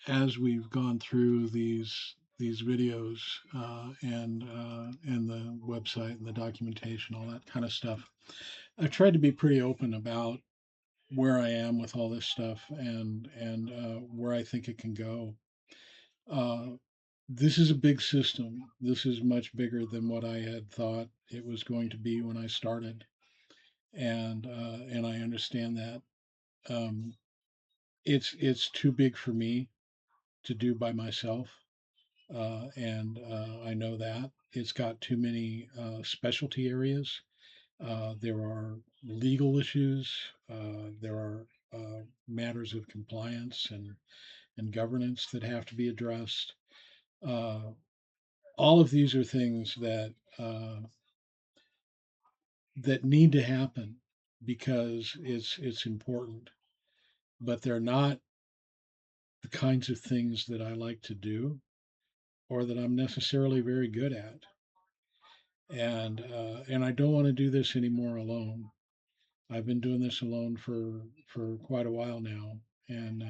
as we've gone through these videos and the website and the documentation, all that kind of stuff, I've tried to be pretty open about where I am with all this stuff and where I think it can go. Uh, this is a big system. This is much bigger than what I had thought it was going to be when I started, and I understand that. Um, it's too big for me to do by myself, and I know that it's got too many specialty areas. There are legal issues. There are matters of compliance and governance that have to be addressed. Uh, all of these are things that need to happen because it's important, but they're not the kinds of things that I like to do or that I'm necessarily very good at. And I don't want to do this anymore alone. I've been doing this alone for quite a while now, and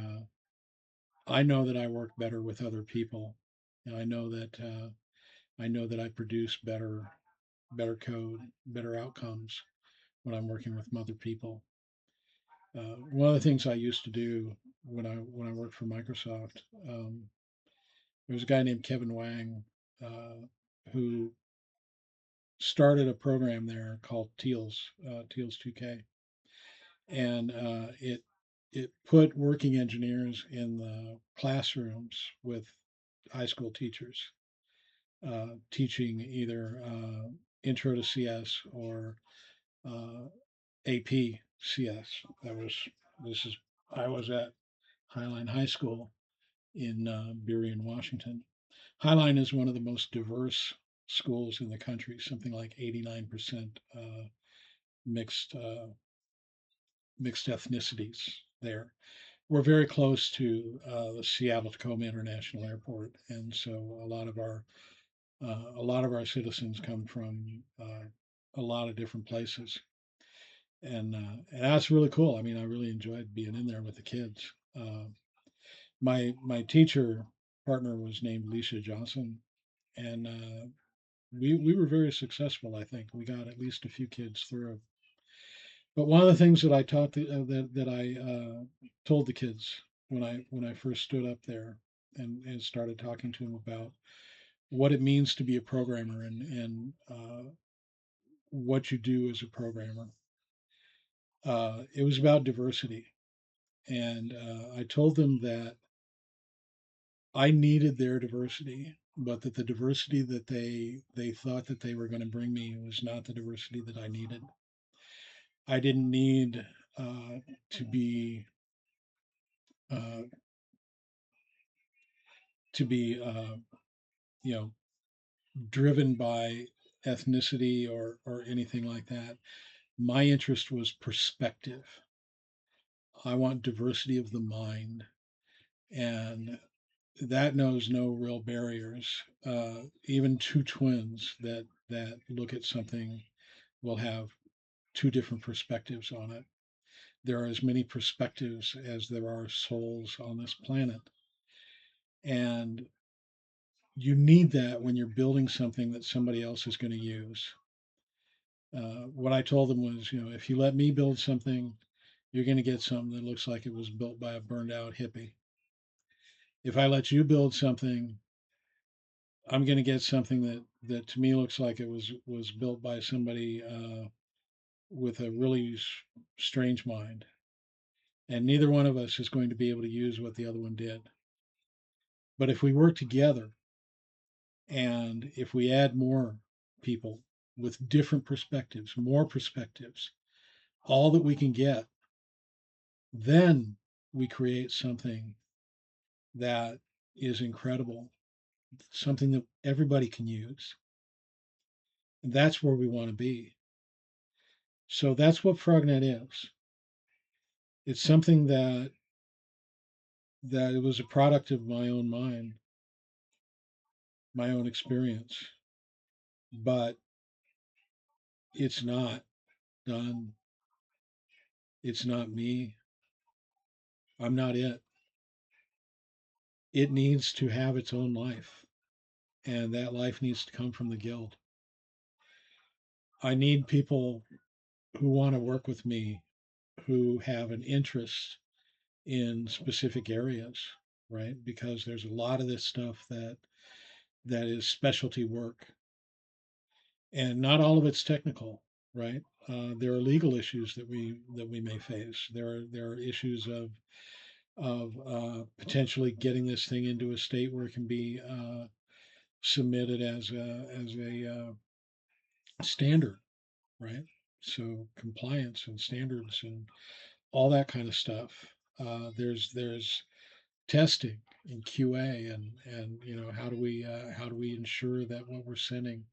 I know that I work better with other people, and I know that I produce better code, better outcomes when I'm working with other people. One of the things I used to do when I worked for Microsoft, there was a guy named Kevin Wang uh, who started a program there called Teals 2K, and it put working engineers in the classrooms with high school teachers, teaching either Intro to CS or uh, AP CS. That was this is I was at Highline High School in Burien, Washington. Highline is one of the most diverse schools in the country, something like 89% mixed mixed ethnicities there. We're very close to the Seattle Tacoma International Airport, and so a lot of our citizens come from a lot of different places, and that's really cool. I mean, I really enjoyed being in there with the kids. My teacher partner was named Lisa Johnson, and we were very successful. I think we got at least a few kids through. But one of the things that I taught that I told the kids when I first stood up there and started talking to them about what it means to be a programmer and what you do as a programmer, it was about diversity, and I told them that I needed their diversity, but that the diversity that they thought that they were going to bring me was not the diversity that I needed. I didn't need to be uh, to be you know driven by ethnicity or anything like that. My interest was perspective. I want diversity of the mind, and that knows no real barriers. Even two twins that look at something will have two different perspectives on it. There are as many perspectives as there are souls on this planet, and you need that when you're building something that somebody else is going to use. What I told them was, if you let me build something, you're going to get something that looks like it was built by a burned out hippie. If I let you build something, I'm going to get something that to me looks like it was built by somebody with a really strange mind, and neither one of us is going to be able to use what the other one did. But if we work together and if we add more people with different perspectives, more perspectives, all that we can get, then we create something that is incredible, something that everybody can use. And that's where we want to be. So that's what Frognet is. It's something that it was a product of my own mind, my own experience, but it's not done. It's not me. I'm not it. it needs to have its own life, and that life needs to come from the guild. I need people who want to work with me who have an interest in specific areas, right? Because there's a lot of this stuff that is specialty work, and not all of it's technical, right? There are legal issues that we may face. There are issues of potentially getting this thing into a state where it can be submitted as a standard, right? So compliance and standards and all that kind of stuff. There's testing and QA and how do we ensure that what we're sending.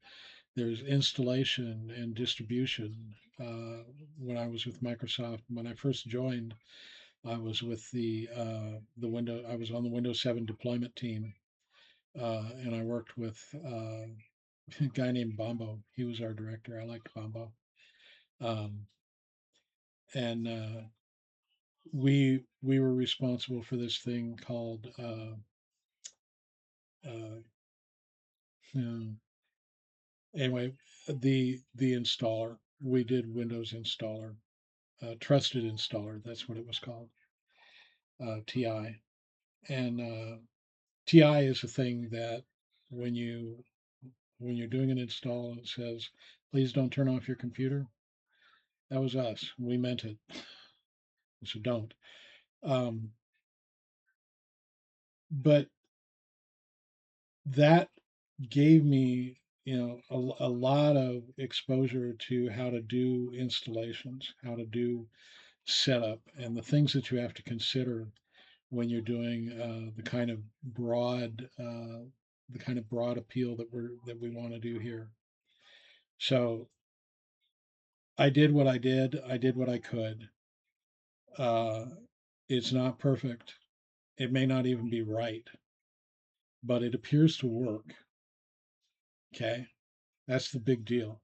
There's installation and distribution. When I was with Microsoft, when I first joined, I was with the window. I was on the Windows 7 deployment team, and I worked with a guy named Bombo. He was our director. I liked Bombo, um, and we were responsible for this thing called uh, hmm, anyway, the installer. We did Windows installer, trusted installer. That's what it was called, TI. And TI is a thing that when you when you're doing an install, it says, "Please don't turn off your computer." That was us. We meant it. So don't. Um, but that gave me, a lot of exposure to how to do installations, how to do setup, and the things that you have to consider when you're doing the kind of broad appeal that we want to do here. So I did what I did. I did what I could. Uh, it's not perfect. It may not even be right, but it appears to work. Okay, that's the big deal.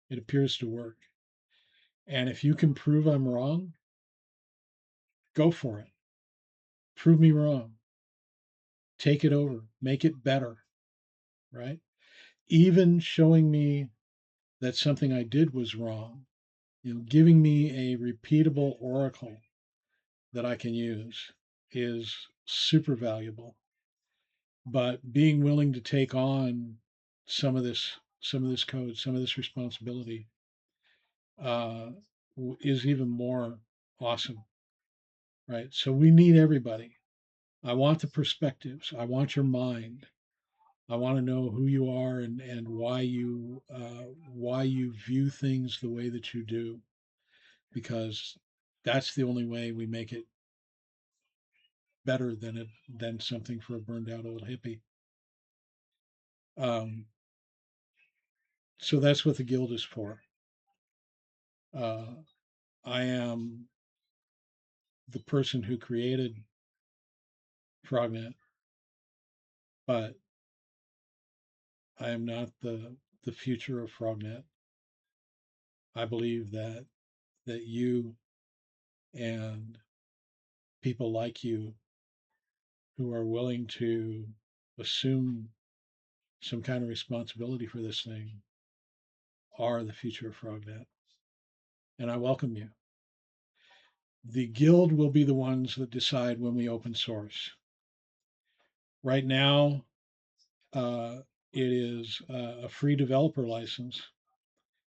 It appears to work, and if you can prove I'm wrong, go for it. Prove me wrong. Take it over. Make it better. Right? Even showing me that something I did was wrong, giving me a repeatable oracle that I can use is super valuable. But being willing to take on some of this code, some of this responsibility, uh, is even more awesome, right? So we need everybody. I want the perspectives. I want your mind. I want to know who you are and why you view things the way that you do, because that's the only way we make it better than something for a burned out old hippie. Um, so that's what the guild is for. Uh, I am the person who created Frognet, but I am not the future of Frognet. I believe that you and people like you who are willing to assume some kind of responsibility for this thing are the future of Frognet, and I welcome you. The guild will be the ones that decide when we open source. Right now, uh, it is a free developer license.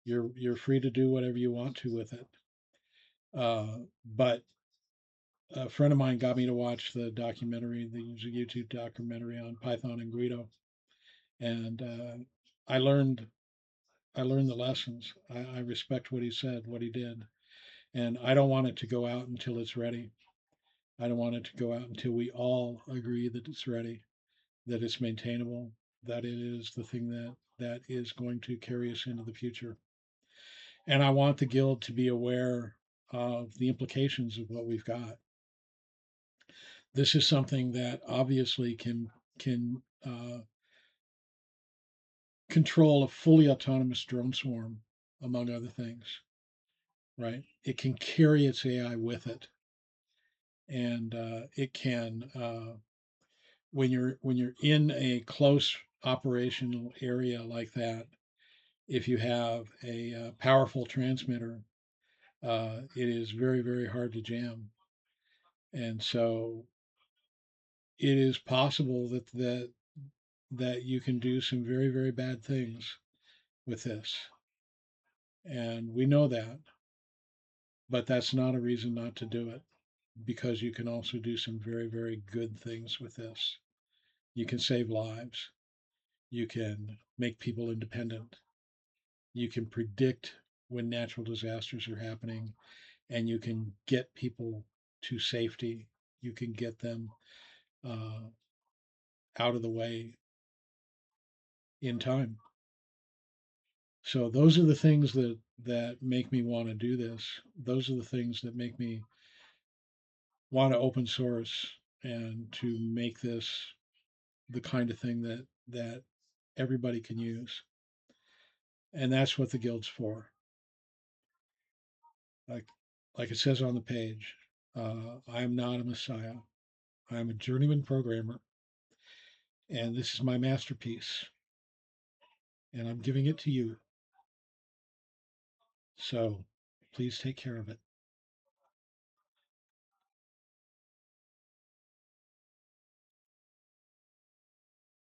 You're free to do whatever you want to with it. But a friend of mine got me to watch the documentary, the YouTube documentary on Python and Guido, and I learned I learned the lessons. I respect what he said, what he did, and I don't want it to go out until it's ready. I don't want it to go out until we all agree that it's ready, that it's maintainable, that it is the thing that is going to carry us into the future. And I want the guild to be aware of the implications of what we've got. This is something that obviously can control a fully autonomous drone swarm, among other things. Right? It can carry its AI with it, and it can when you're in a close operational area like that, if you have a powerful transmitter, it is very, very hard to jam. And so it is possible that you can do some very, very bad things with this. And we know that, but that's not a reason not to do it, because you can also do some very, very good things with this. You can save lives. You can make people independent. You can predict when natural disasters are happening, and you can get people to safety. You can get them uh, out of the way in time. So those are the things that make me want to do this. Those are the things that make me want to open source and to make this the kind of thing that everybody can use. And that's what the guild's for. Like like it says on the page, I am not a messiah. I am a journeyman programmer, and this is my masterpiece, and I'm giving it to you. So please take care of it.